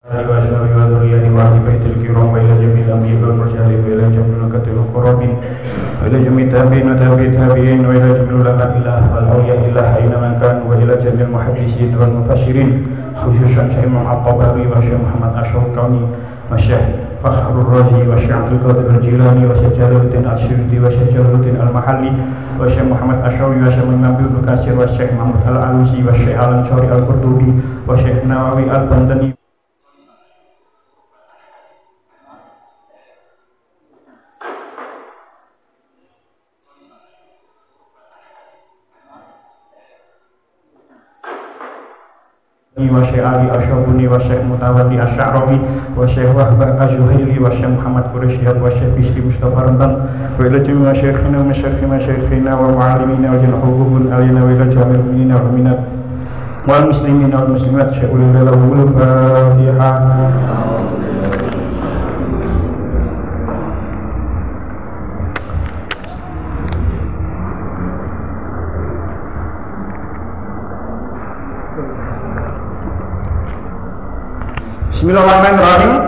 وأشهد وذرية وأهل بيت الكرام وإلى جميع الأنبياء والمرسلين وإلى جميع الكتب والقرابين وإلى جميع التابعين وتابعي التابعين وإلى جميع العلماء الله والأولياء الله أينما كانوا وإلى جميع المحدثين والمفسرين خصوصا شيخ محمد الطبري وشيخ محمد الشوكاني والشيخ فخر الرازي والشيخ عبد القادر الجيلاني والشيخ جلال الدين السيوطي والشيخ جلال الدين المحلي والشيخ محمد الشاوي والشيخ الإمام ابن كثير والشيخ محمد العلوسي والشيخ الأنصاري القرطبي والشيخ النووي البندني. Wasyekh Ali Asyabuni wasyekh Mutawalli Asy'arawi wasyekh Wahbah Az-Zuhaili wasyekh Muhammad Quraisyhab wasyekh Bisri Mustafa Rembang wa ila jami'i masyayikhina wa mu'allimina wa janahubun alina wa ila jami'il mu'minina wal mu'minat wal muslimina wal muslimat sya'ulil lahul Fatihah. Bismillahirrahmanirrahim.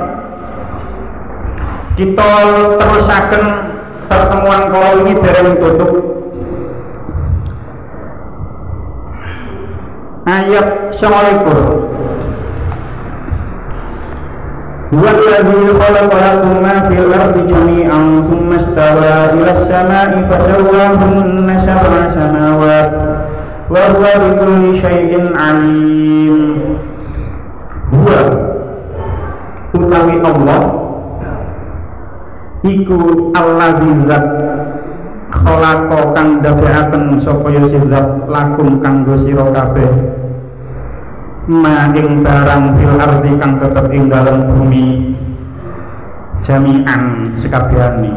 Kita terusaken pertemuan kala ini dereng tutup ayat 29. Huwallazi khalaqa lakum ma fil ardi jami'an tsumma istawa ilas sama'i fasawwahunna sab'a samawat wa huwa bikulli syai'in 'alim. Huwa utawi Allah iku allazi zat khalaqa kang dadekaken sapa ya zat lakum kanggo sira kabeh ma ing barang fil ardi kang tetep ing dalem bumi jami'an sekabehane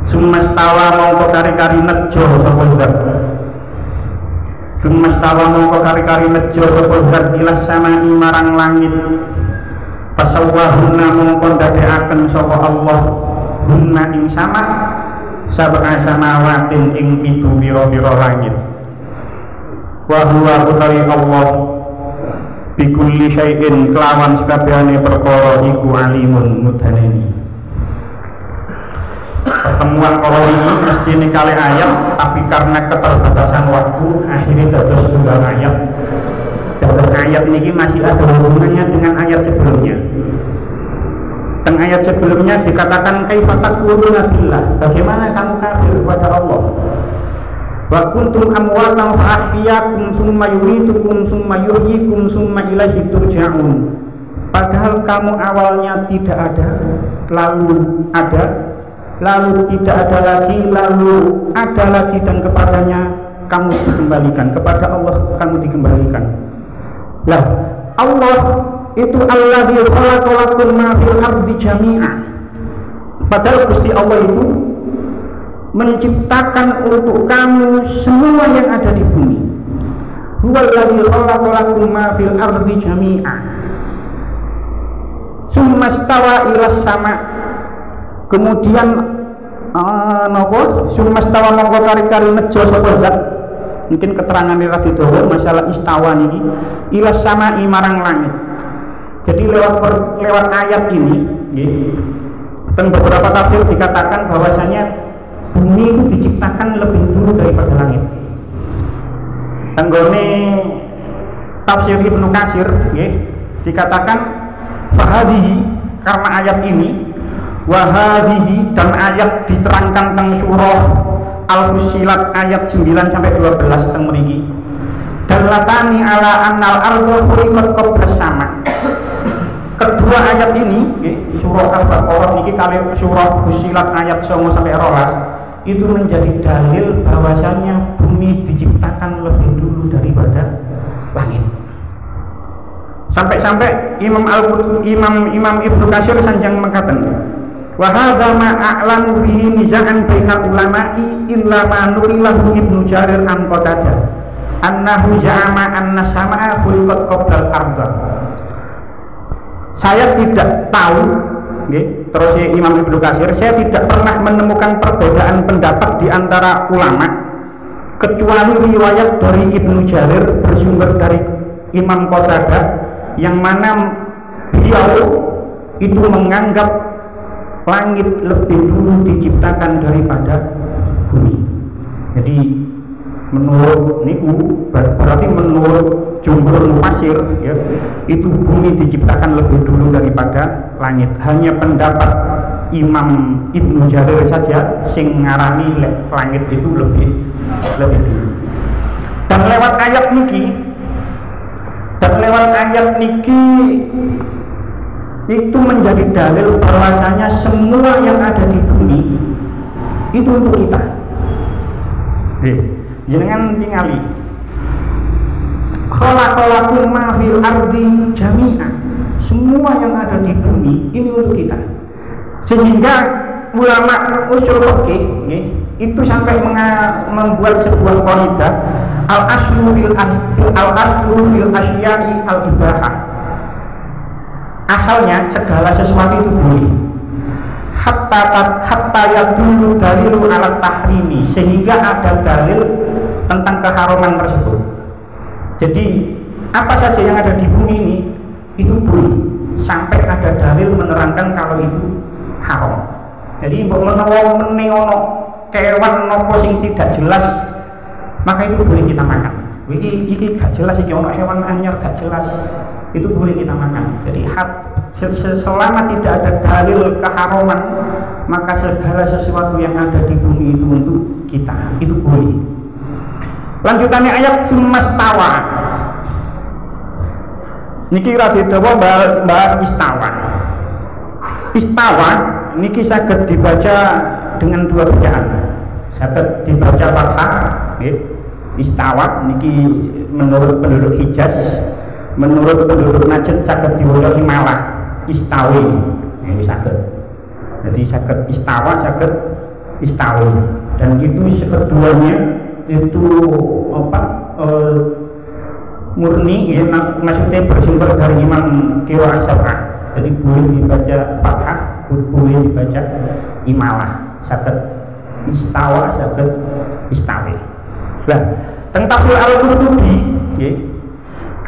sumastawa mongko kari-kari nejo sapa zat sumastawa mongko kari-kari nejo sapa zat ilas samai marang langit pasawwahunna mongko dadekaken sapa Allah hunna ing sama sab'a samawatin ing pitu pira-pira langit wa huwa utawi Allah bikulli syai'in kelawan sakabehane perkara iku alimun mudhaneni. Pertemuan kala ini mesti ini kali ayat, tapi karena keterbatasan waktu akhirnya dados tunggal ayat. Dados ayat ini masih ada hubungannya dengan ayat sebelumnya. Dan ayat sebelumnya dikatakan kaifa takfuruna billah, bagaimana kamu kafir kepada Allah. Wa kuntum amwatan fa ahyakum summa yumitukum summa yuhyikum summa ilaihi turja'un. Padahal kamu awalnya tidak ada, lalu ada, lalu tidak ada lagi, lalu ada lagi, dan kepadanya kamu dikembalikan, kepada Allah kamu dikembalikan. Lah, Allah itu allazi khalaqa lakum ma fil ardi jami'a. Padahal Gusti Allah itu menciptakan untuk kamu semua yang ada di bumi. Huwallazi khalaqa lakum ma fil ardi jami'a. Summa stawa ilas sama. Kemudian summa stawa mongko kari-kari nejo sapa zat. Mungkin keterangan ira didawa masalah istawa niki ilas sama marang langit. Jadi lewat ayat ini nggih, dan beberapa tafsir dikatakan bahwasanya bumi itu diciptakan lebih dulu daripada langit. Tanggone tafsir Ibnu Katsir nggih, dikatakan fahadhihi karena ayat ini wahadhihi, dan ayat diterangkan tentang surah Al-Fussilat ayat 9 sampai 12 teng mriki. Dalatani ala annal ardha khuliqat qabla sama. Kedua ayat ini surah Al-Baqarah niki kali surah Fussilat ayat 9 sampai 12 itu menjadi dalil bahwasanya bumi diciptakan lebih dulu daripada langit. Sampai-sampai Imam Ibnu Katsir sanjang mengatakan wa hadza ma a'lamu bihi nizaan bainal ulama'i illa ma nuqilahu Ibnu Jarir an Qatadah annahu za'ama anna samaa'a khuliqat qabla al-ardh. Saya tidak tahu, terus Imam Ibnu Katsir, saya tidak pernah menemukan perbedaan pendapat di antara ulama kecuali riwayat dari Ibnu Jarir bersumber dari Imam Qatadah yang mana beliau itu menganggap langit lebih dulu diciptakan daripada bumi. Jadi menurut niku berarti menurut jumhur mufassir ya, itu bumi diciptakan lebih dulu daripada langit. Hanya pendapat Imam Ibnu Jarir saja sing ngarani langit itu lebih dulu. Dan lewat ayat niki itu menjadi dalil bahwasanya semua yang ada di bumi itu untuk kita. Jangan tingali. Khalaqalakum ma fil ardi jami'an. Semua yang ada di bumi ini untuk kita. Sehingga ulama usul fikih itu sampai membuat sebuah qaidah al-aslu fil asya'i al-ibahah. Asalnya segala sesuatu itu boleh. Hatta yadullu dalilu ala tahrimi, sehingga ada dalil tentang keharuman tersebut. Jadi apa saja yang ada di bumi ini itu boleh sampai ada dalil menerangkan kalau itu haram. Jadi mbok menawa meneono kewan nopo sing tidak jelas, maka itu boleh kita makan. Iki gak jelas, iki ono hewan anyar gak jelas, itu boleh kita makan. Jadi selama tidak ada dalil keharaman, maka segala sesuatu yang ada di bumi itu untuk kita, itu boleh. Lanjutannya ayat sumastawa. Niki rada dawa bahas istawa. Istawa niki saged dibaca dengan dua bacaan. Saged dibaca fathah, istawa niki menurut penduduk Hijaz, menurut penduduk Najd saged diwaca imalah, istawi. Ini saged. Jadi saged istawa, saged istawi. Dan itu keduanya itu murni ya, maksudnya bersumber dari Imam Qiraat Sab'ah. Jadi boleh dibaca fathah, boleh dibaca imalah, saged istawa, saged istawi. Nah, tentang Al-Qurtubi ya,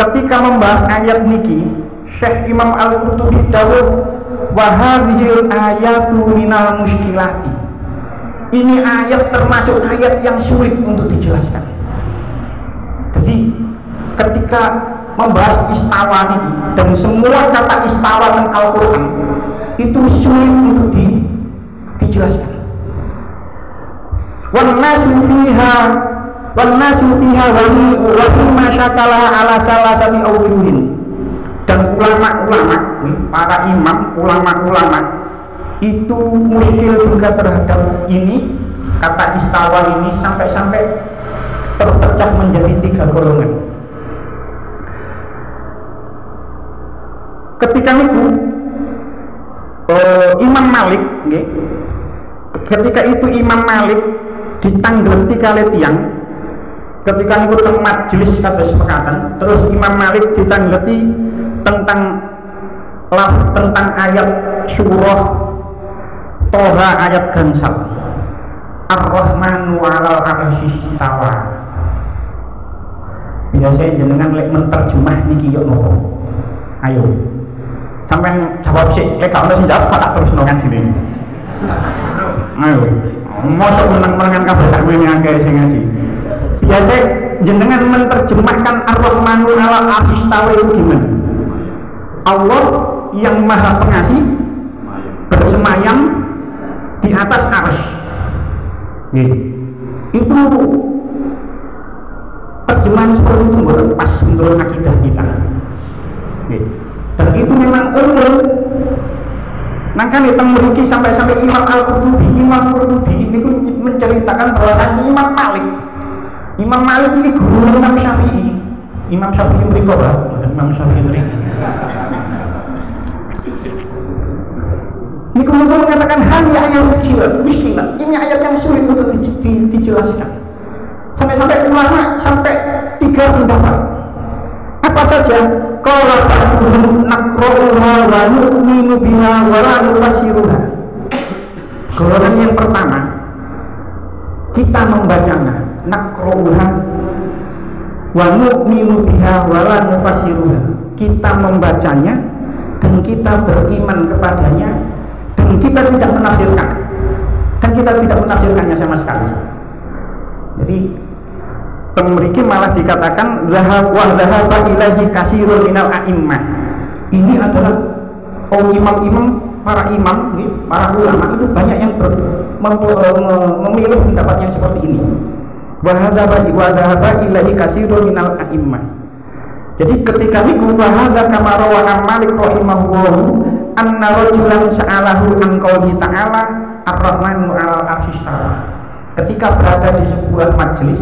ketika membahas ayat niki, Syekh Imam Al-Qurtubi dawuh wa hadhil ayatu minal muskilati. Ini ayat termasuk ayat yang sulit untuk dijelaskan. Jadi ketika membahas istawa ini dan semua kata istawa dalam Al-Quran itu sulit untuk dijelaskan. Wan nasu fiha wa mimma syakala ala salasati awjuhin. Dan ulama-ulama, para imam, ulama-ulama itu muskil juga terhadap ini, kata istawa ini sampai-sampai terpecah menjadi 3 golongan. Ketika itu Imam Malik ketika itu Imam Malik ditanggleti kali tiang, ketika itu teng majelis kata sepakatan, terus Imam Malik ditanggleti tentang ayat surah Toha ayat gansal Ar-Rahmanu 'alal 'arsy istawa. Biasanya jenengan lek menterjemah niki yo nopo? Ayo sampean jawab sih, lek gak ono sing jawab tak terus nongan sini. Ayo, mosok menang-menangan kabeh sak kuwi ngangge sing ngaji. Biasa jenengan menterjemahkan Ar-Rahmanu 'alal 'arsy istawa itu gimana? Allah yang Maha Pengasih bersemayam di atas arsy. Itu terjemahan seperti itu pas menurut akidah kita. Dan itu memang umum. Nangkan itu memiliki sampai Imam Al-Qurtubi ini menceritakan bahwa Imam Malik ini guru Imam Syafi'i mereka lah, Imam Syafi'i mereka. Ini kemudian mengatakan hanya ayat miskilah. Ini ayat yang sulit untuk dijelaskan. Sampai ulama sampai 3 pendapat. Apa saja? Qala ba'dhum naqra'uha wa nu'minu biha wa la nufassiruha. Golongan yang pertama, kita membacanya, naqra'uha wa nu'minu biha wa la nufassiruha. Kita membacanya dan kita beriman kepadanya, dan kita tidak menafsirkannya sama sekali. Jadi pemriki malah dikatakan zahaba ilaihi katsirun minal a'immah. Ini adalah imam-imam, para imam, para ulama itu banyak yang memilih pendapat yang seperti ini. Wa zahaba ilaihi katsirun minal a'immah. Jadi ketika niku bahasa kama rawaha Malik rahimahullah anna rajulan sa'alahu an qouli ta'ala ar-rahmanu 'alal 'arsy istawa. Ketika berada di sebuah majelis,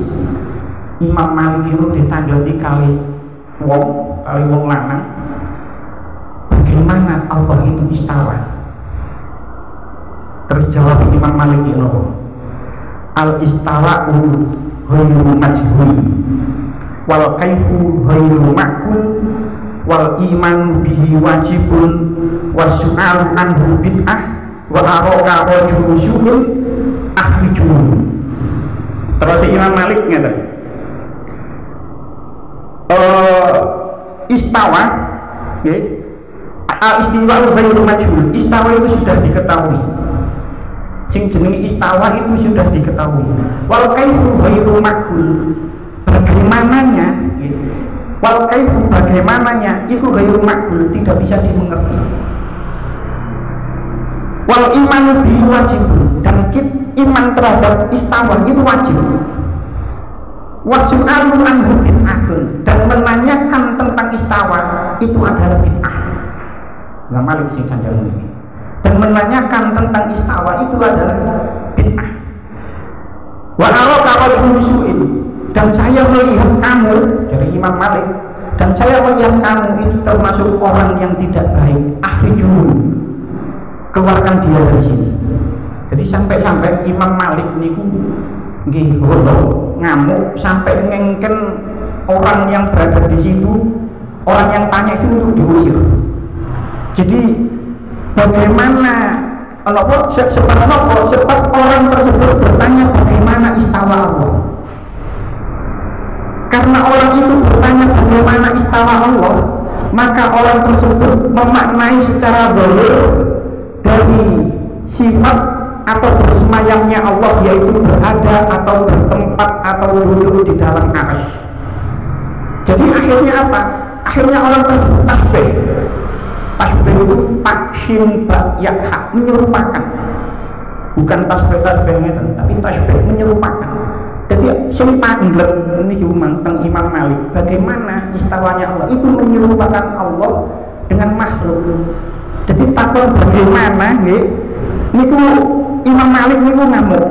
Imam Malik itu ditangleti kali wong lanang, bagaimana Allah itu istawa? Terjawab Imam Malik itu, al istawa'u ghairu majhul wal kaifu ghairu ma'qul wal iman bihi wajibun wasu'alu anhu bid'ah wa araka rajulun syu'un akhrijun. Terus Imam Malik ngeten, istawa, istiwa ghairu majhul. Istawa itu sudah diketahui. Sing jenenge istawa itu sudah diketahui. Wal kaifu ghairu ma'qul. Bagaimananya, wal kaifu bagaimananya itu ghairu ma'qul, tidak bisa dimengerti. Wal imanu bihi wajibun, dan iman terhadap istawa itu wajib. Wasu'alu anhu bid'atun, dan menanyakan tentang istawa itu adalah bid'ah. Imam Malik sing sanjang ini. Dan menanyakan tentang istawa itu adalah bid'ah. Wa araka rajulun syu'in, dan saya melihat kamu, dari Imam Malik, dan saya melihat kamu itu termasuk orang yang tidak baik. Akhrijun, keluarkan dia dari sini. Jadi sampai-sampai Imam Malik niku nggih ngamuk sampai ngengken orang yang berada di situ, orang yang tanya itu untuk diusir. Jadi bagaimana sebab orang tersebut bertanya bagaimana istawa Allah. Karena orang itu bertanya bagaimana istawa Allah, maka orang tersebut memaknai secara zahir dari sifat atau bersemayamnya Allah, yaitu berada atau bertempat atau duduk di dalam arsy. Jadi akhirnya apa? Akhirnya orang tersebut tasbih. Tasbih itu taksin yakha, menyerupakan. Bukan tasbih itu, tapi tasbih menyerupakan. Jadi sing panglek niki teng Imam Malik, bagaimana istawanya Allah itu menyerupakan Allah dengan makhluk. Jadi takon bagaimana nggih niku Imam Malik niku ngamuk.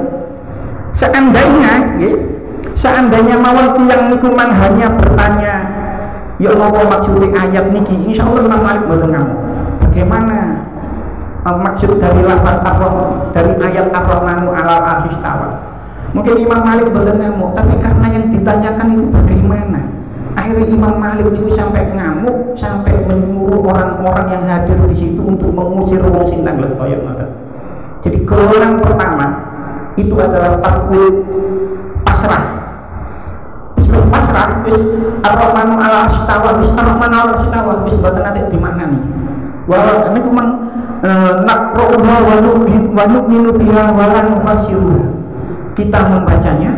Seandainya mawon tiyang niku man hanya bertanya, ya Allah maksud ayat niki, insyaallah Imam Malik mboten ngamuk. Bagaimana maksud dari lafaz ar-Rahman, dari ayat ar-Rahmanu 'alal 'arsy istawa? Mungkin Imam Malik mboten ngamuk, tapi karena yang ditanyakan itu bagaimana? Akhirnya Imam Malik itu sampai ngamuk, sampai menyuruh orang-orang yang hadir di situ untuk mengusir wong sing tanglet koyo ngoten. Jadi golongan pertama itu adalah takwil pasrah. Pasrah wis ar-Rahmanu 'alal 'arsy istawa, wis ar-Rahmanu 'alal 'arsy istawa, wis mboten nate dimaknani. Wa niku mang naqra'uha wa nu'minu biha wa la nufassiruha. Kita membacanya,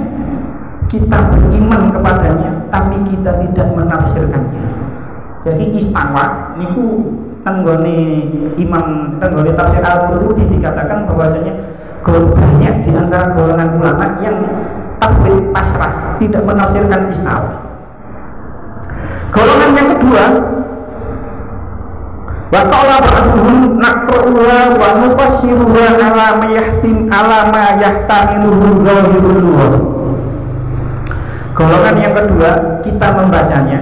kita beriman kepadanya, tapi kita tidak menafsirkannya. Jadi istawa niku tenggone Imam tenggone tafsir Al-Qurtubi dikatakan bahwasanya banyak di antara golongan ulama yang takwil pasrah, tidak menafsirkan istawa. Golongan yang kedua, wa qala ba'dhum naqra'uha wa nufassiruha ala ma yahtamiluhu zahirul lughah. Golongan yang kedua, kita membacanya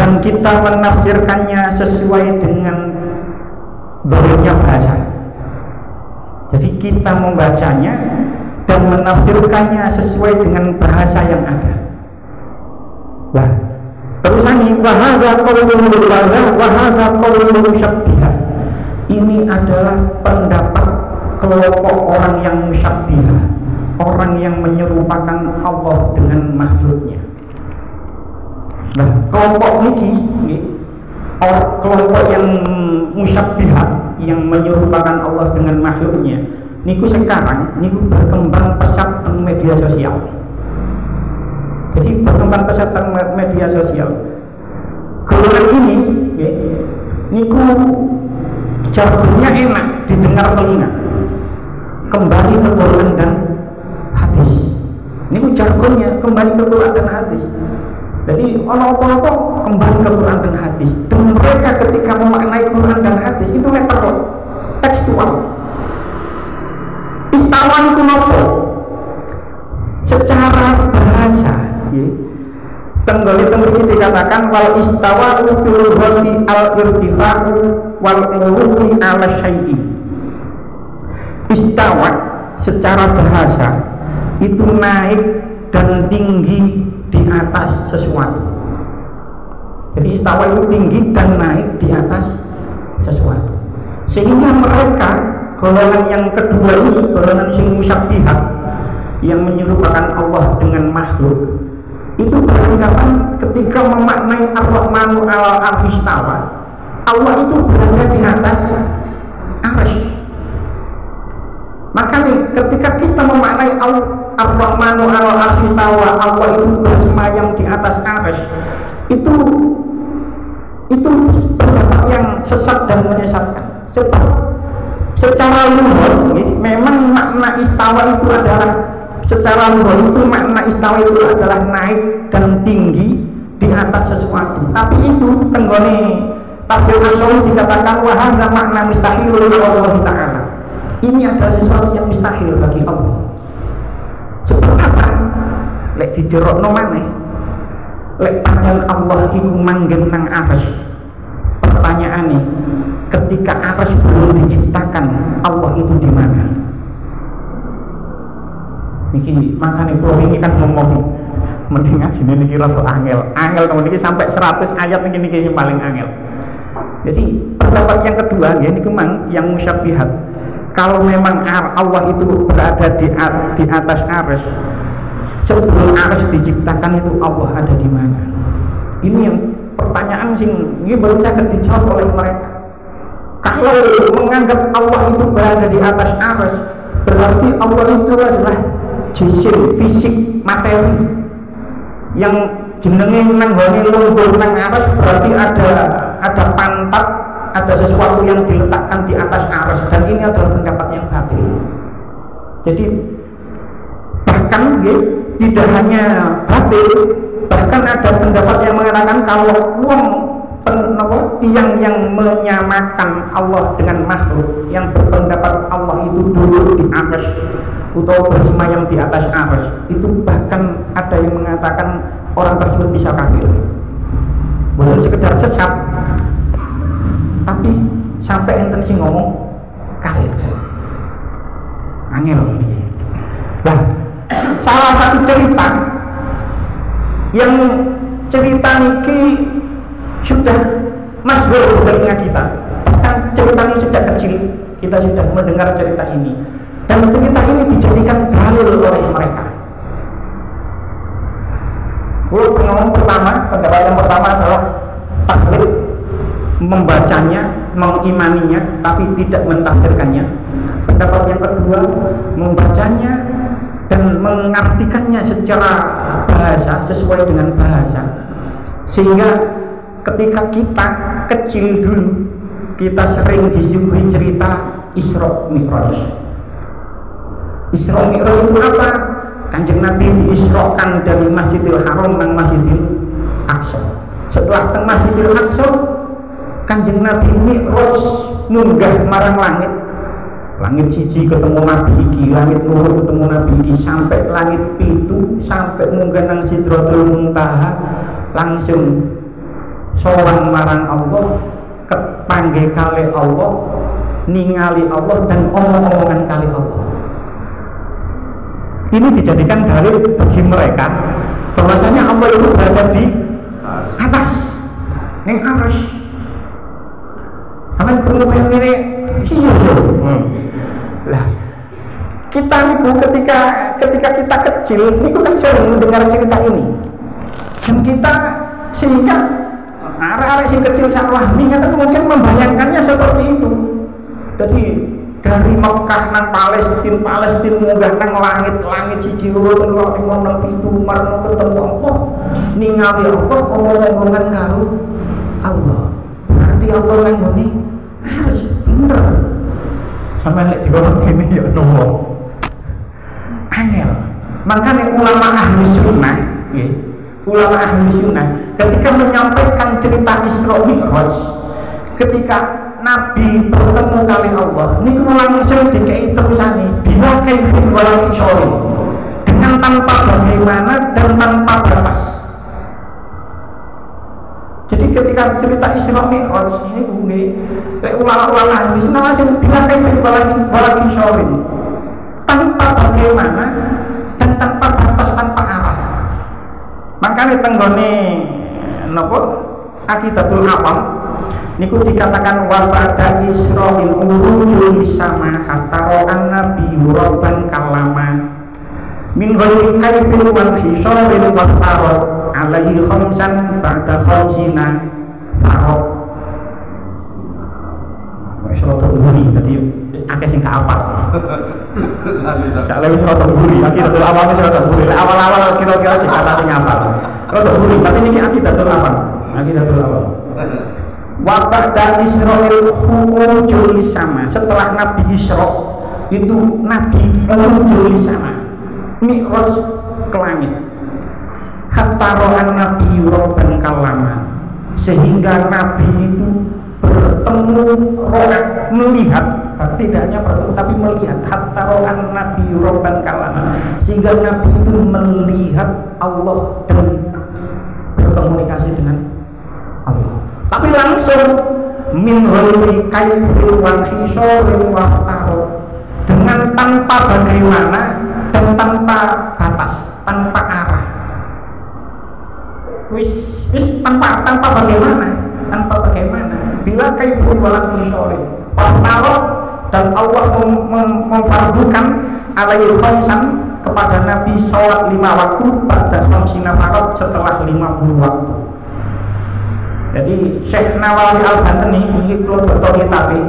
dan kita menafsirkannya sesuai dengan zahirnya bahasa. Jadi kita membacanya dan menafsirkannya sesuai dengan bahasa yang ada. Wah, terusannya wahadza qaulul musyabbihah. Ini adalah pendapat kelompok orang yang musyabbihah, orang yang menyerupakan Allah dengan makhluknya. Nah, kelompok niki kelompok yang musyabbihat yang menyerupakan Allah dengan makhluknya niku sekarang niku berkembang pesat di media sosial. Jadi berkembang pesat di media sosial. Golongan ini ya, niku jargonnya enak didengar telinga, kembali ke Quran dan hadis. Niku jargonnya kembali ke Quran dan hadis. Jadi apa-apa kembali ke Quran dan hadis. Dan mereka ketika memaknai Quran dan hadis itu metode tekstual. Istawa itu nopo? Secara bahasa, ya. Tenggoli dikatakan wal istawa fil ghali al irtifa'u wal uluwi ala syai'i. Istawa secara bahasa itu naik dan tinggi di atas sesuatu. Jadi istawa itu tinggi dan naik di atas sesuatu. Sehingga mereka golongan yang kedua ini, golongan yang musyabbihat yang menyerupakan Allah dengan makhluk, itu beranggapan ketika memaknai ar-Rahmanu ala arsy istawa, Allah itu berada di atas arsy. Maka nih, ketika kita memaknai ar-Rahmanu ala arsy istawa, Allah itu bersemayam di atas arsy, itu pendapat yang sesat dan menyesatkan. Sebab secara luhur memang makna istawa itu adalah secara luhur itu makna istawa itu adalah naik dan tinggi di atas sesuatu. Tapi itu tenggone tafsir Asy-Syafi'i dikatakan wa hadza makna mustahilun Allah Ta'ala. Ini adalah sesuatu yang mustahil bagi Allah. Sebab apa? Lek dijerokno maneh. Lek pancen Allah iku manggen nang arsy. Pertanyaane, ketika arsy belum diciptakan, Allah itu di mana? Niki makane kula ini kan ngomong mending ngajine niki rada angel temen niki sampai 100 ayat niki yang paling angel. Jadi pendapat yang kedua ya niku mang yang musyabbihat. Kalau memang Allah itu berada di atas arsy, sebelum arsy diciptakan itu Allah ada di mana? Ini yang pertanyaan sing ini baru saja dijawab oleh mereka. Kalau menganggap Allah itu berada di atas arsy, berarti Allah itu adalah jisim, fisik, materi yang jenenge nanggone lungguh nang arsy, berarti ada pantat, ada sesuatu yang diletakkan di atas arsy, dan ini adalah pendapat yang batil. Jadi bahkan tidak hanya batil, bahkan ada pendapat yang mengatakan kalau tiang yang menyamakan Allah dengan makhluk, yang berpendapat Allah itu duduk di arsy atau bersemayam di atas arsy, itu bahkan ada yang mengatakan orang tersebut bisa kafir. Bukan sekedar sesat, tapi sampai enten sing ngomong kafir. Angel. Nah, salah satu cerita yang cerita niki sudah masyhur di telinga kita. Bahkan cerita ini sejak kecil kita sudah mendengar cerita ini, dan cerita ini dijadikan dalil oleh mereka. Pendapat yang pertama adalah taklid, membacanya, mengimaninya, tapi tidak mentafsirkannya. Pendapat yang kedua, membacanya dan mengartikannya secara bahasa sesuai dengan bahasa, sehingga ketika kita kecil dulu kita sering disuguhi cerita Isra Mi'raj. Isra Mi'raj itu apa? Kanjeng Nabi diisrokan dari Masjidil Haram ke Masjidil Aqsa. Setelah ke Masjidil Aqsa, Kanjeng Nabi Mi'raj munggah marang langit. Langit siji ketemu Nabi iki, langit loro ketemu Nabi iki, sampai langit pitu, sampai munggah nang Sidratul Muntaha, langsung sowan marang Allah, kepanggih kali Allah, ningali Allah, dan omong-omongan kali Allah. Ini dijadikan dalil bagi mereka bahwasanya Allah itu berada di atas ning arsy. Aman krungu kaya ngene iya lah, kita niku ketika kita kecil niku kan sering mendengar cerita ini, dan kita sehingga arek-arek sing kecil sak wahmi itu mungkin membayangkannya seperti itu. Jadi dari Mekah nang Palestina munggah nang langit siji loro telu lima enam pitu marno ketemu Allah ningali Allah omong-omongan karo Allah. Berarti Allah nang ngene harus bener. Sama lek digorong kene ya nomo. Angel. Makanya ulama ahli sunnah, ya, ulama ahli sunnah ketika menyampaikan cerita Isra Mi'raj, ketika Nabi bertemu kali Allah, ini langsung dikei terusane bila kaifin wala kisori, dengan tanpa bagaimana dan tanpa batas. Jadi ketika cerita Isra Mi'raj ini ulama-ulama ahli sunnah langsung bila kaifin wala kisori, tanpa bagaimana dan tanpa batas, tanpa arah. Makanya tenggone nopo Aqidatul Awam niku dikatakan wa ba'da Isra'il urujul sama hatta ra'an nabi rabban kalama min ghairi kaifin wal hisarin wa tarad alaihi khamsan ba'da khamsina farad. Surat Al-Buri tadi akeh sing gak apal. Sak lewis surat Al-Buri, Aqidatul Awam surat Al-Buri. Awal-awal kira-kira dikata sing apal. Surat Al-Buri, tapi niki Aqidatul Awam. Aqidatul Awam. Wa ba'da Isra'il khurujul sama. Setelah Nabi Isra itu Nabi khurujul sama. Mi'raj ke langit. Hatta ra'an Nabi rabban kalama. Sehingga Nabi itu bertemu ro'at, melihat, tidak hanya bertemu tapi melihat, hatta ro'an Nabi rabban kalama, sehingga Nabi itu melihat Allah dan berkomunikasi dengan Allah, tapi langsung min ghairi kaifin wal hisarin wa tarad, dengan tanpa bagaimana dan tanpa batas, tanpa arah, wis tanpa bagaimana bila kaifun walam isori Fartarot, dan Allah memfardukan alaihi khamsan kepada Nabi sholat 5 waktu pada khamsina farad setelah 50 waktu. Jadi Syekh Nawawi Al-Bantani ini kalau betul tapi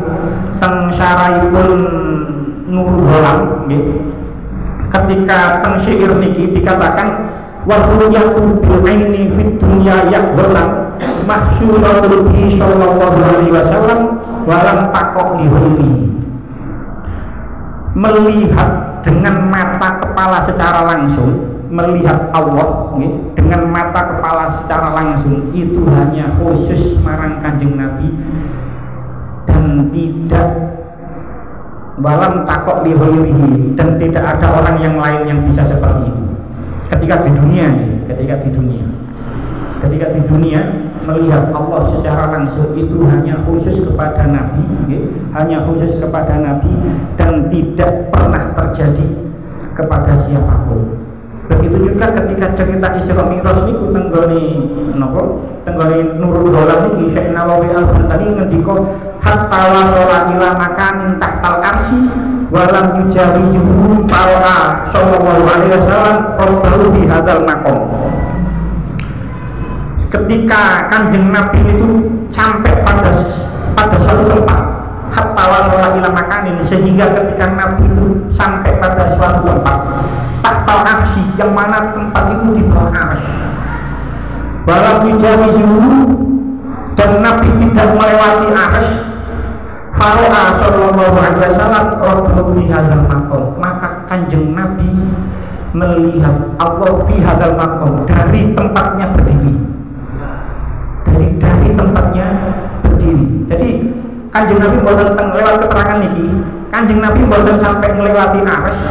teng syaraipun Nurul Ghalam ketika teng syair niki dikatakan wa ru'yatu bil aini fid dunya yaqbalan mahsyuratul bi sallallahu alaihi wasallam walam takok lihuli. Melihat dengan mata kepala secara langsung, melihat Allah dengan mata kepala secara langsung itu hanya khusus marang Kanjeng Nabi dan tidak walam takok lihuli, dan tidak ada orang yang lain yang bisa seperti itu ketika di dunia melihat Allah secara langsung itu hanya khusus kepada Nabi, dan tidak pernah terjadi kepada siapapun. Begitu juga ketika cerita Isra Mi'raj niku tenggone Nurul Ghalam iki Syekh Nawawi Al-Bantani ngendika hatta wasala ila makanin tahtal arsy walam yujawizuhu ta'a sallallahu alaihi wasallam qablahu fi hadzal maqam. Ketika Kanjeng Nabi itu sampai pada suatu tempat, hatta wasala ila makanin, sehingga ketika Nabi itu sampai pada suatu tempat tahtal arsy, yang mana tempat itu di bawah arsy, walam yujawizuhu, dan Nabi tidak melewati arsy, Faro'a sallallahu alaihi wasallam rabbuhu fi hadzal maqam, maka Kanjeng Nabi melihat Allah fi hadzal maqam, dari tempatnya berdiri. Jadi Kanjeng Nabi mboten lewat keterangan niki, Kanjeng Nabi mboten sampai melewati arsy,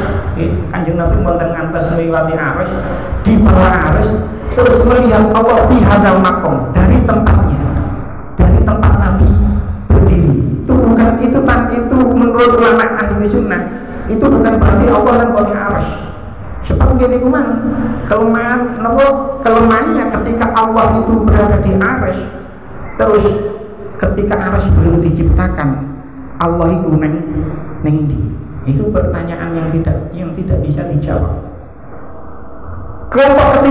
Kanjeng Nabi mboten ngantos melewati arsy, di bawah arsy terus melihat Allah fi hadzal maqam, dari tempatnya, dari tempat Nabi berdiri. Itu menurut ulama ahli sunnah itu bukan berarti Allah nang kone arsy. Sebab gini kumang kelemahannya ketika Allah itu berada di arsy, terus ketika arsy belum diciptakan, Allah itu neng ndi? Itu pertanyaan yang tidak bisa dijawab. Kelompok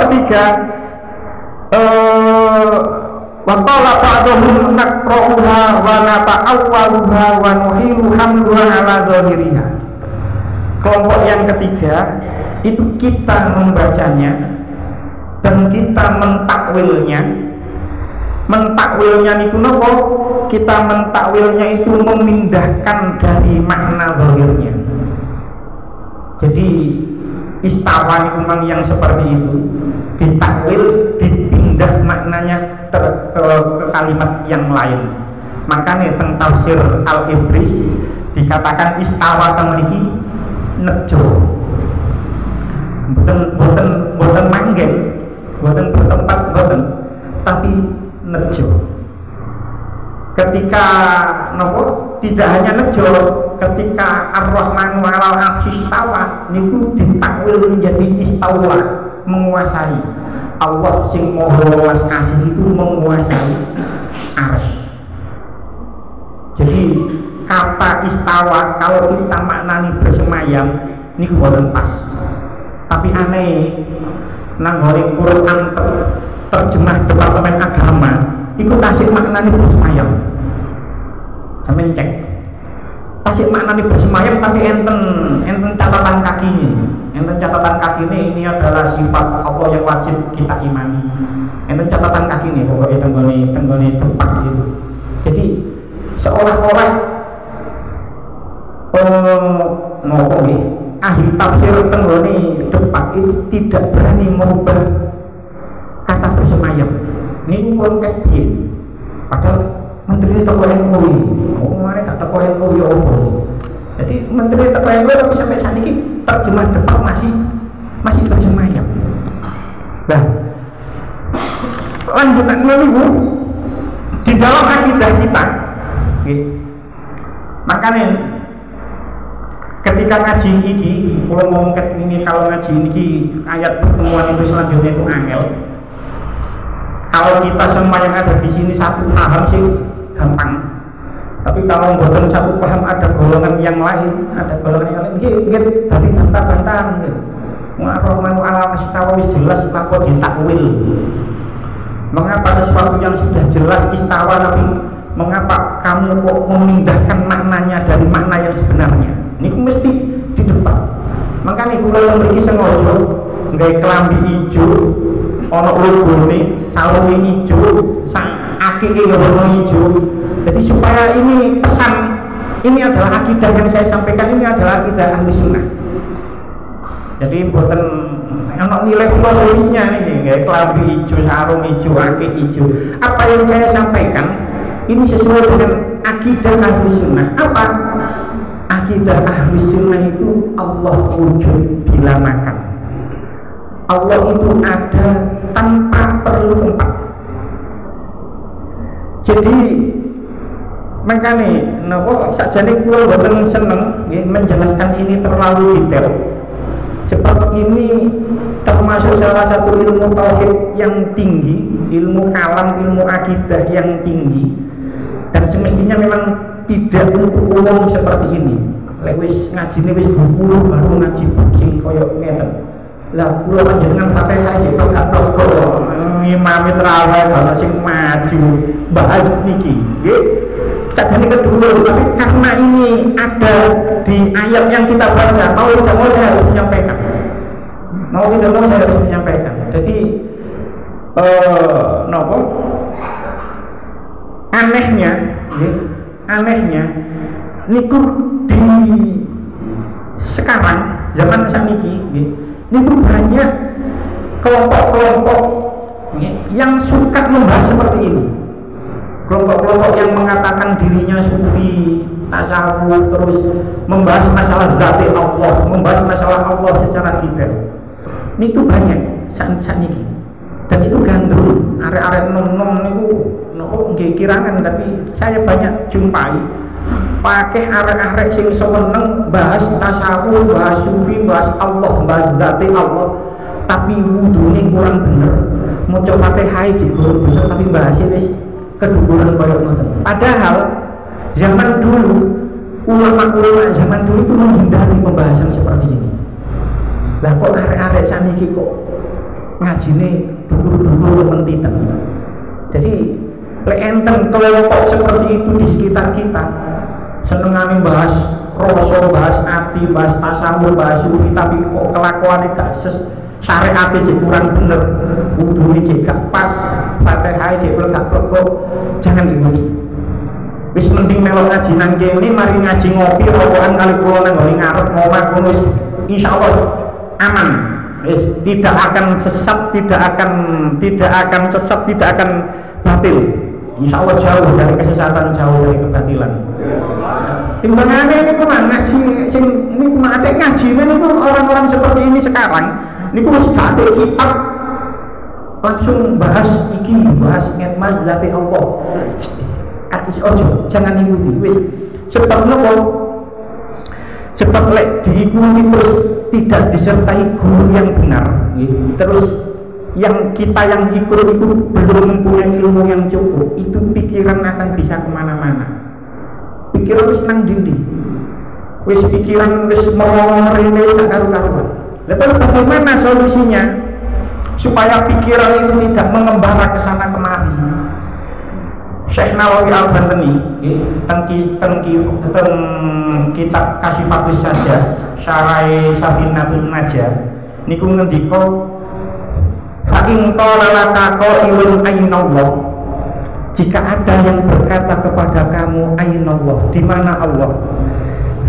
ketiga wa qala ba'dhum naqra'uha wa nata'awwaluha wa nuhilu hamluha ala dhahiriha. Kelompok yang ketiga itu kita membacanya dan kita mentakwilnya. Mentakwilnya niku napa? Kita mentakwilnya itu memindahkan dari makna zahirnya. Jadi istawa niku memang yang seperti itu, ditakwil, dipindah maknanya ke kalimat yang lain. Makanya tentang tafsir Al-Ibris dikatakan istawa temriki nejo, boten manggen, boten bertempat, boten, tapi nejo. Ketika nopo tidak hanya nejo, ketika Ar-Rahman wa'alal arsy istawa niku ditakwil menjadi istawa, menguasai. Allah sing maha welas asih itu menguasai arsy. Jadi kata istawa kalau kita maknani bersemayam niku boten pas. Tapi aneh nang Quran terjemah Departemen Agama iku tasik maknani bersemayam. Sampeyan cek. Tasik maknani bersemayam tapi enten catatan kakinya. Enten catatan kakinya ini adalah sifat Allah yang wajib kita imani. Enten catatan kakinya pokoknya tenggone tempat itu. Jadi seolah-olah nopo ahli tafsir tenggone depan itu tidak berani merubah kata bersemayam. Ini pun kayak piye? Padahal menteri toko MUI, kemarin gak toko MUI apa? Jadi menteri toko MUI tapi sampai saat ini terjemah depan masih bersemayam. Nah, lanjutan dulu di dalam akidah kita. Makanya ketika ngaji ini, kalau ngomong ini kalau ngaji ini ayat pertemuan itu selanjutnya itu angel. Kalau kita semua yang ada di sini satu paham sih gampang. Tapi kalau bukan satu paham ada golongan yang lain, gitu dari bantah-bantahan gitu. Ar-Rahman ala istawa wis jelas lapor ditakwil. Mengapa sesuatu yang sudah jelas istawa tapi mengapa kamu kok memindahkan maknanya dari makna yang sebenarnya? Ini mesti di depan. Makanya kula mriki sengaja nggawe klambi ijo, ana logone, sarunge ijo, sak akike ya warna ijo. Jadi supaya ini pesan, ini adalah akidah yang saya sampaikan, ini adalah akidah ahli sunnah. Jadi buatan ana nilai filosofisnya nih, nggawe klambi ijo, sarung ijo, akik ijo. Apa yang saya sampaikan ini sesuai dengan akidah ahli sunnah. Apa? Akidah ahli sunnah itu Allah wujud bila makan. Allah itu ada tanpa perlu tempat. Jadi makanya napa sakjane kula boten seneng menjelaskan ini terlalu detail. Sebab ini termasuk salah satu ilmu tauhid yang tinggi, ilmu kalam, ilmu akidah yang tinggi. Dan semestinya memang tidak untuk umum seperti ini. Lek wis ngajine wis buku baru ngaji sing koyo ngeten. Lah kula panjenengan Fatihah iki kok gak toko. Imam terawih baru sing maju bahas niki. Nggih. Sajane kedua tapi karena ini ada di ayat yang kita baca, mau tidak mau saya harus menyampaikan. Mau tidak mau saya harus menyampaikan. Jadi nopo? Anehnya niku di sekarang zaman sakniki niku banyak kelompok-kelompok yang suka membahas seperti ini. Kelompok-kelompok yang mengatakan dirinya sufi, tasawuf, terus membahas masalah zat Allah, membahas masalah Allah secara detail. Niku banyak sakniki. Dan itu gandrung, arek-arek nom-nom niku nggih kirangan tapi saya banyak jumpai pakai arek-arek sing seneng bahas tasawuf, bahas sufi, bahas Allah, bahas zat Allah, tapi wudune kurang bener. Maca Fatihah iki kurang bener tapi bahasnya wis keduduran koyo ngoten. Padahal zaman dulu ulama-ulama zaman dulu itu menghindari pembahasan seperti ini. Lah kok arek-arek saniki kok ngajine dhuwur-dhuwur dhuwur mentiten. Jadi lek enten kelompok seperti itu di sekitar kita, senengane bahas rasa, bahas ati, bahas tasawuf, bahas sufi, tapi kok kelakuane gak syariate jek kurang bener, wudune jek gak pas, Fatihah jek gak pekok, jangan ikuti. Wis mending melok ngaji nang kene, mari ngaji ngopi rokokan kali kula nang ngene ngarep omah kono wis insyaallah aman. Wis tidak akan sesat, tidak akan sesat, tidak akan batil. Insyaallah jauh dari kesesatan, jauh dari kebatilan. Timbangannya ini kok ngaji sing ini kok ngaji ini kok orang-orang seperti ini sekarang ini kok gak ada kitab langsung bahas iki, bahas ngitmas zati Allah. Ojo, jangan ikuti wis. Sebab nopo? Sebab lek diikuti terus tidak disertai guru yang benar, terus yang kita yang ikut itu belum mempunyai ilmu yang cukup, itu pikiran akan bisa kemana-mana. Pikiran wis nang dindi, wis pikiran wis merene tak karu-karuan. Lalu bagaimana solusinya supaya pikiran itu tidak mengembara ke sana kemari? Syekh Nawawi Al-Bantani teng kitab Kasifatus Saja Syarai Safinatul Najah niku ngendika fa in qala laka qailun ainallah, jika ada yang berkata kepada kamu ainallah, di mana Allah,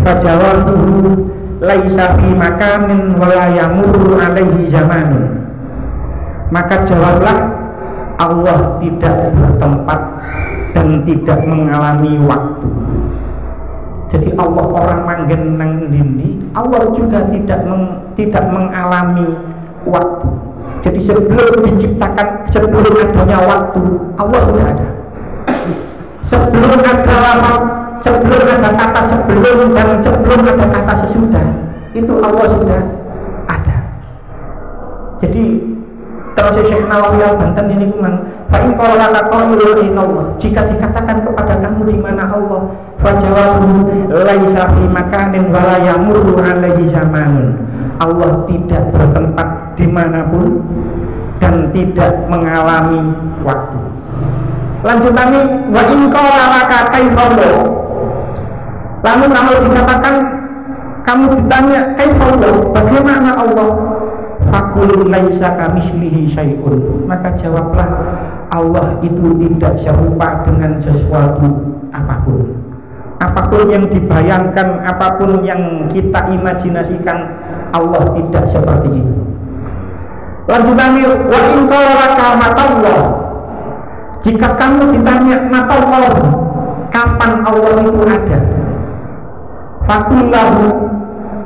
fajawabuhu laisa fi makamin wa la yamurru alaihi zamanun, maka jawablah Allah tidak bertempat dan tidak mengalami waktu. Jadi Allah orang manggen nang dindi, Allah juga tidak mengalami waktu. Jadi sebelum diciptakan, sebelum adanya waktu, Allah sudah ada. Sebelum ada lama, sebelum ada kata sebelum dan sebelum ada kata sesudah, itu Allah sudah ada. Jadi terus Syekh Nawawi Al-Bantan ini kumang, fa'in qala laka qailun Allah, jika dikatakan kepada kamu di mana Allah, fajawabuhu laisa fi makanin wa la yamurru alaihi zamanun, Allah tidak bertempat dimanapun dan tidak mengalami waktu. Lanjutannya wa in qala laka kaifallah, lalu kalau dikatakan kamu ditanya kaifallah, bagaimana Allah, fakul laisa kamitslihi syai'un, maka jawablah Allah itu tidak serupa dengan sesuatu apapun. Apapun yang dibayangkan, apapun yang kita imajinasikan, Allah tidak seperti itu. Lanjutannya wa in qala laka matallah, jika kamu ditanya matallah, kapan Allah itu ada, fakul lahu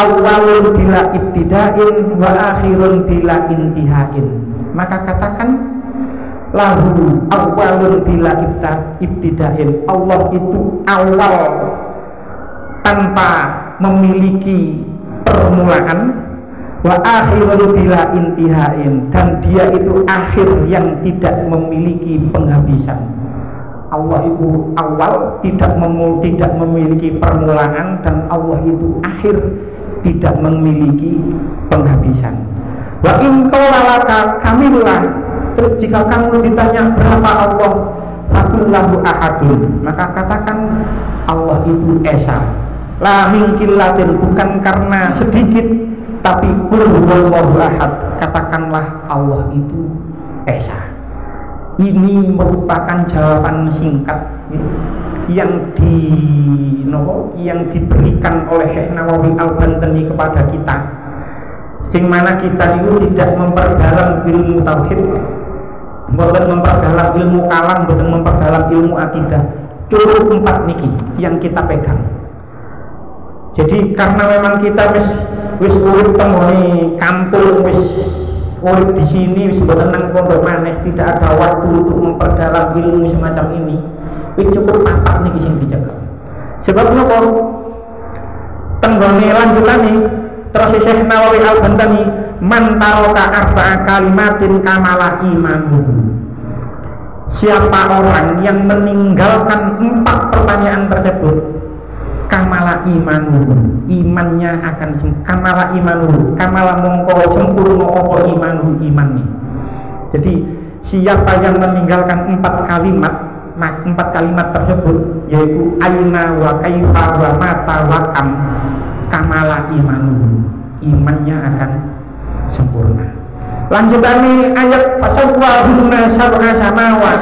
awalun bila ibtida'in wa akhirun bila intihain, maka katakan lahu awalun bila ibtida'in, Allah itu awal tanpa memiliki permulaan, wa akhirun bila intihain, dan dia itu akhir yang tidak memiliki penghabisan. Allah itu awal, tidak memiliki permulaan, dan Allah itu akhir, tidak memiliki penghabisan. Wa in qala laka kamillah, terus jika kamu ditanya berapa Allah, faqul lahu ahadun, maka katakan Allah itu esa, la min qillatin, bukan karena sedikit, tapi qul huwallahu ahad, katakanlah Allah itu esa. Ini merupakan jawaban singkat yang diberikan oleh Syekh Nawawi Al-Bantani kepada kita, sing mana kita itu tidak memperdalam ilmu tauhid, bukan memperdalam ilmu kalam, bukan memperdalam ilmu akidah. Cukup 4 niki yang kita pegang. Jadi karena memang kita wis urip temoni kampung, wis urip di sini, wis boten nang pondok maneh, tidak ada waktu untuk memperdalam ilmu semacam ini. Wis cukup 4 niki sing dijaga. Sebab napa? Tenggone lanjutane terus Syekh Nawawi Al-Bantani, man taraka arba'a kalimatin kamala imanuhu, siapa orang yang meninggalkan 4 pertanyaan tersebut, kamala imanuhu, imannya akan kamala imanuhu, kamala mongko sempurna apa imanuhu, imannya. Jadi siapa yang meninggalkan 4 kalimat tersebut, yaitu aina wa kaifa wa mata wa kam, kamala imanu, imannya akan sempurna. Lanjutannya ayat fasawwahunna sab'a samawat,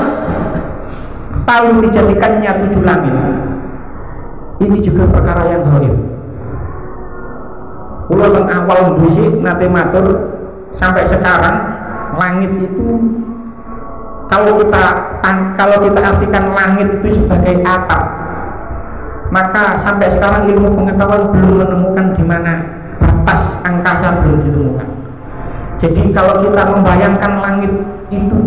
lalu dijadikannya 7 langit. Ini juga perkara yang ghaib. Kula teng awal dhisik nate matur, sampai sekarang langit itu kalau kita artikan langit itu sebagai atap, maka sampai sekarang ilmu pengetahuan belum menemukan di mana batas angkasa, belum ditemukan. Jadi kalau kita membayangkan langit itu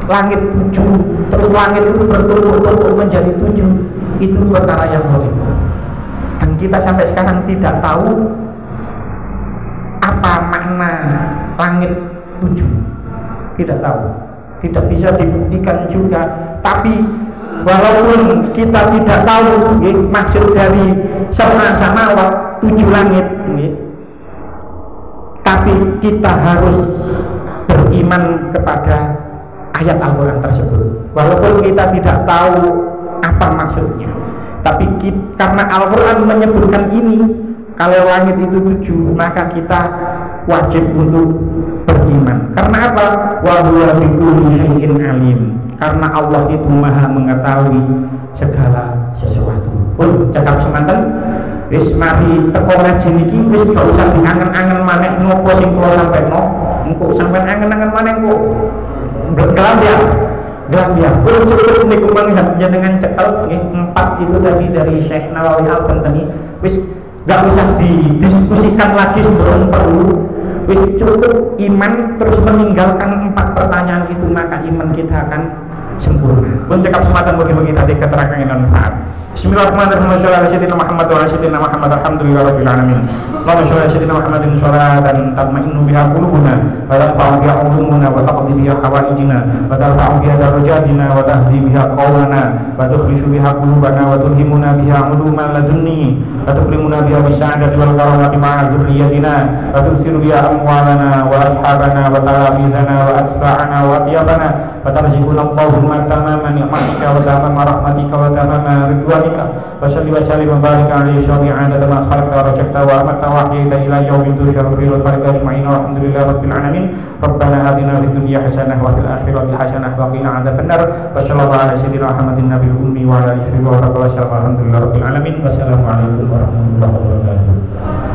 langit 7, terus langit itu bertumpuk-tumpuk menjadi 7, itu perkara yang ghaib. Dan kita sampai sekarang tidak tahu apa makna langit 7, tidak tahu, tidak bisa dibuktikan juga. Tapi walaupun kita tidak tahu maksud dari sama-sama 7 langit, tapi kita harus beriman kepada ayat Al-Quran tersebut, walaupun kita tidak tahu apa maksudnya. Tapi karena Al-Quran menyebutkan ini, kalau langit itu 7, maka kita wajib untuk beriman. Karena apa? Wa huwa bi kulli syai'in alim. Karena Allah itu Maha mengetahui segala sesuatu. Pun cakap semanten, wis mari teko ngaji niki wis gak usah diangen-angen maneh nopo sing kula sampeno. Engko sampean angen-angen maneh kok gelam ya. Cukup niku mangga jenengan cekel nggih 4 itu tadi dari Syekh Nawawi Al-Bantani. Wis gak usah didiskusikan lagi sebelum perlu. Wis cukup iman, terus meninggalkan 4 pertanyaan itu, maka iman kita akan sempurna. Pun cekap sematan bagi-bagi tadi keterangan yang manfaat. Bismillahirrahmanirrahim. Shallallahu alaihi Muhammad wa sayyidina Muhammad alhamdulillahirabbil alamin. Allahumma shalli ala sayyidina Muhammadin sholatan tatma'innu biha qulubuna wa tarfa'u biha ulumuna wa taqdi biha hawaijina wa tarfa'u biha darajatina wa tahdi biha qawlana wa tukhrishu biha qulubana wa tulhimuna biha uluman ladunni wa tukrimuna biha bisa'adati wal karamati ma'a dzurriyyatina wa tusiru biha amwalana wa ashabana wa talabizana wa asba'ana wa atyabana wa tarzuquna Allahumma tamama ni'matika wa tamama rahmatika wa tamama ridwanika wa salli wa sallim wa barik alaihi syafi'ata ma khalaqta wa rajaqta wa amata wa ahyayta ila yaumin tusyarru fil khalqi ajma'in walhamdulillahi rabbil alamin. Rabbana atina fid dunya hasanah wa fil akhirati hasanah wa qina adzabannar. Wa sallallahu ala sayyidina Muhammadin nabiyil ummi wa ala alihi wa sahbihi wa sallam. Alhamdulillahi rabbil alamin. Wassalamu alaikum warahmatullahi wabarakatuh.